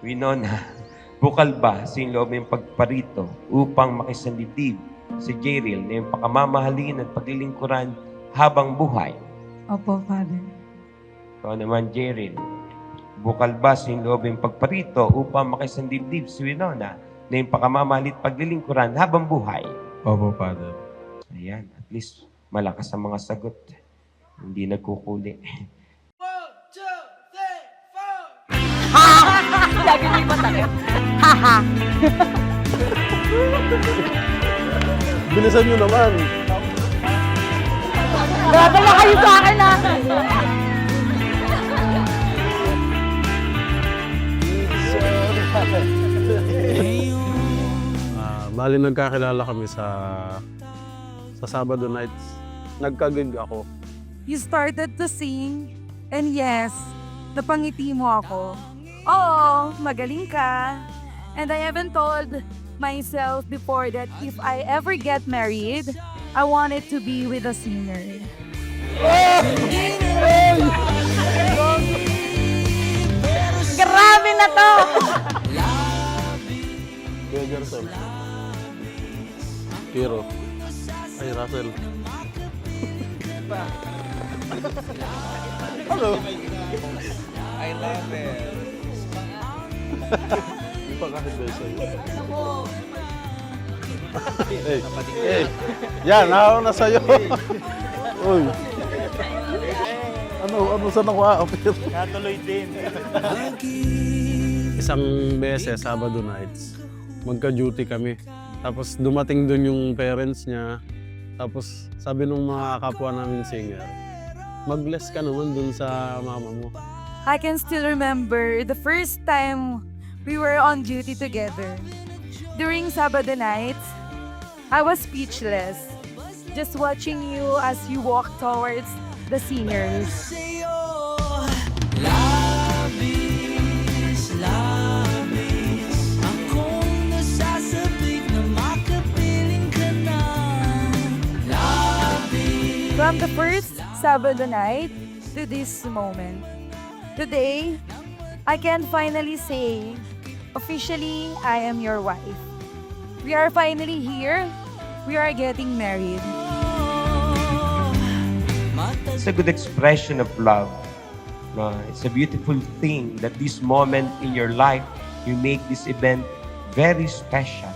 Winona, bukal ba sa iyong loob yung pagparito upang makisandibdib si Jeril na yung pakamamahalin at paglilingkuran habang buhay? Opo, Father. Ikaw naman, Jeril, bukal ba sa iyong loob yung pagparito upang makisandibdib si Winona na yung pakamamahalin at paglilingkuran habang buhay? Opo, Father. Ayan, at least malakas ang mga sagot. Hindi nagkukuli. Lagi may matakit. Haha. Bilisan nyo naman. Grabe na kayo sa akin ha. Bali nagkakilala kami sa Sabado nights. Nagkagig ako. You started to sing, and yes, napangiti mo ako. Oo, magaling ka. And I haven't told myself before that if I ever get married, I wanted to be with a singer. Grabe na to. Kuya Gerson. Kiro. Ay, Russell. Hello. I love it. Hindi pa kahit ba sa'yo. Hey. Yan, ako na sa'yo. Uy. Ano saan ako aapir? Natuloy din. Isang beses, Sabado nights, magka-duty kami. Tapos dumating dun yung parents niya. Tapos sabi nung mga kapwa namin singer, mag-bless ka naman dun sa mama mo. I can still remember the first time we were on duty together. During Sabado nights, I was speechless, just watching you as you walk towards the seniors. From the first Sabado night to this moment, today, I can finally say, officially, I am your wife. We are finally here. We are getting married. It's a good expression of love. No, it's a beautiful thing that this moment in your life, you make this event very special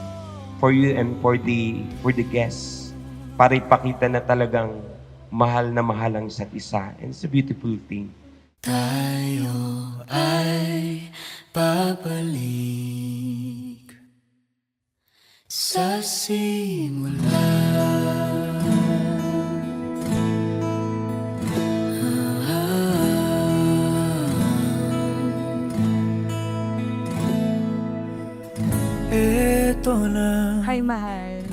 for you and for the guests. Para ipakita na talagang mahal na mahal ang isa't isa. And it's a beautiful thing. Tayo ay babalik sa simula. Eto na. Hi, mahal.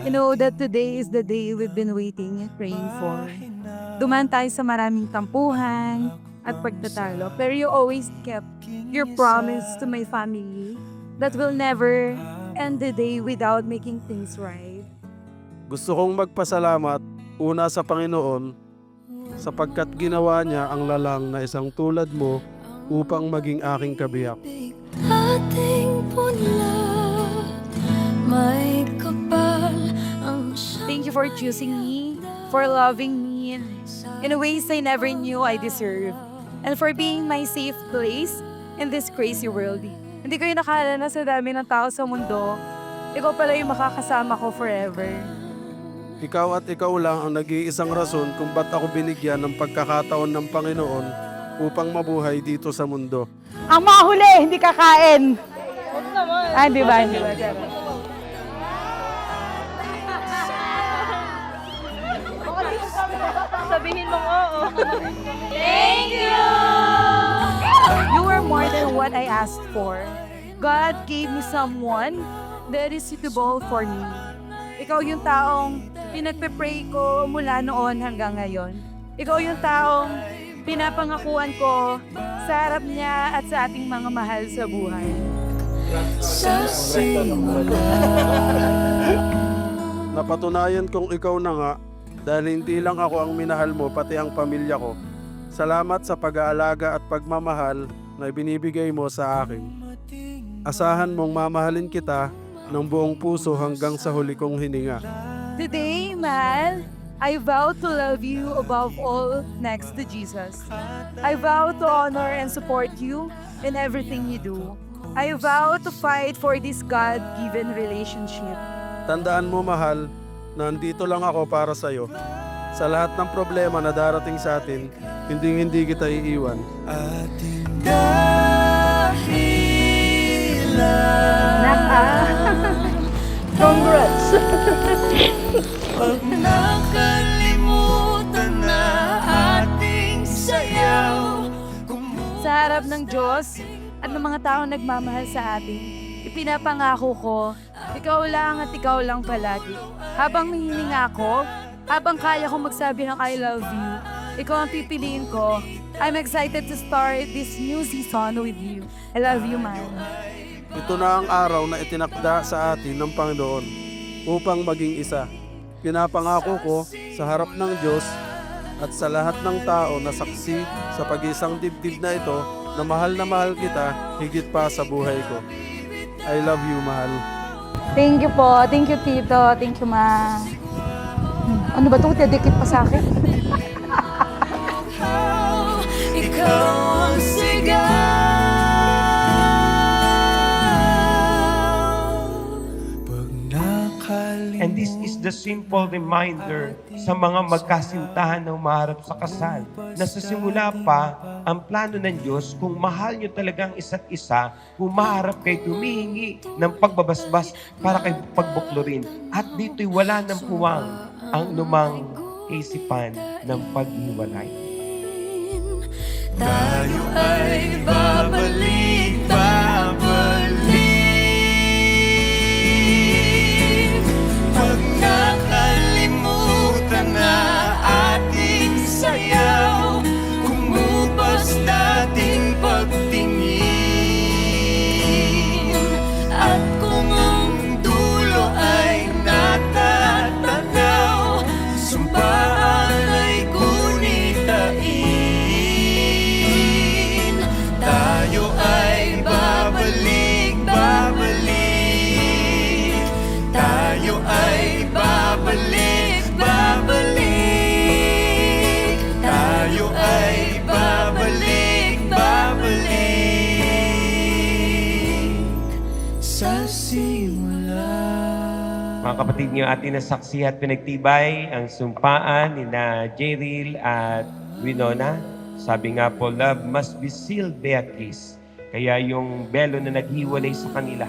You know that today is the day we've been waiting and praying for. Dumaan tayo sa maraming tampuhan at pagtatalo, pero you always kept your promise to my family that will never end the day without making things right. Gusto kong magpasalamat una sa Panginoon sapagkat ginawa niya ang lalang na isang tulad mo upang maging aking kabiyak. Ating punla, may kapal ang Thank you for choosing me, for loving me in ways I never knew I deserved, and for being my safe place in this crazy world. Hindi ko yung nakala na sa dami ng tao sa mundo, ikaw pala yung makakasama ko forever. Ikaw at ikaw lang ang nag-iisang rason kung ba't ako binigyan ng pagkakataon ng Panginoon upang mabuhay dito sa mundo. Ang mga huli, hindi kakain. Ay, di ba? Di ba? Sabihin mo oo. Thank you! You were more than what I asked for. God gave me someone that is suitable for me. Ikaw yung taong pinagpe-pray ko mula noon hanggang ngayon. Ikaw yung taong pinapangakuan ko sa harap niya at sa ating mga mahal sa buhay. sa simula. Napatunayan kong ikaw na nga dahil hindi lang ako ang minahal mo pati ang pamilya ko. Salamat sa pag-aalaga at pagmamahal na ibinibigay mo sa akin. Asahan mong mamahalin kita ng buong puso hanggang sa huli kong hininga. Today, mahal, I vow to love you above all next to Jesus. I vow to honor and support you in everything you do. I vow to fight for this God-given relationship. Tandaan mo, mahal, na nandito lang ako para sa'yo. Sa lahat ng problema na darating sa atin, hindi kita iiwan. Congrats! Pag nakalimutan na ating sayaw. Sa harap ng Diyos at ng mga taong nagmamahal sa atin, ipinapangako ko, ikaw lang at ikaw lang palagi. Habang hihininga ako, habang kaya kong magsabi ng I love you, ikaw ang pipiliin ko. I'm excited to start this new season with you. I love you, man. Ito na ang araw na itinakda sa atin ng Panginoon upang maging isa. Pinapangako ko sa harap ng Diyos at sa lahat ng tao na saksi sa pag-isang dibdib na ito na mahal kita higit pa sa buhay ko. I love you, mahal. Thank you po. Thank you, Tito. Thank you, Ma. Ano ba ito? Tidikit pa sa akin. Ikaw ang sigaw. Pag And this is the simple reminder sa mga magkasintahan ng maharap sa kasal na sa simula pa, ang plano ng Diyos, kung mahal nyo talagang isa't isa, kung maharap kayo tumihingi ng pagbabasbas para kayo pagbuklurin. At dito'y wala ng puwang ang lumang isipan ng paghiwalay. Tayo ay babalik, babalik. Pag nakalimutan na ating sayaw, kumupas dating pagtingin. At kung ang dulo ay natatanaw, sumpaan ay gunitain. Tayo ay babalik, babalik. Tayo ay babalik, babalik. Tayo ay babalik, babalik. Sa simula. Mga kapatid niyo, atin na saksi at pinagtibay ang sumpaan ni na Jeril at Winona. Sabi nga po, love must be sealed by a kiss. Kaya yung belo na naghiwalay sa kanila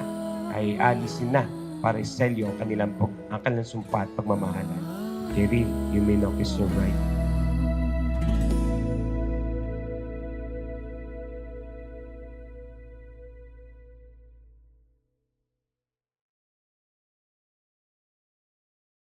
ay alisin na para iselyo ang kanilang sumpa at pagmamahalan. Jeril, you may now kiss your bride.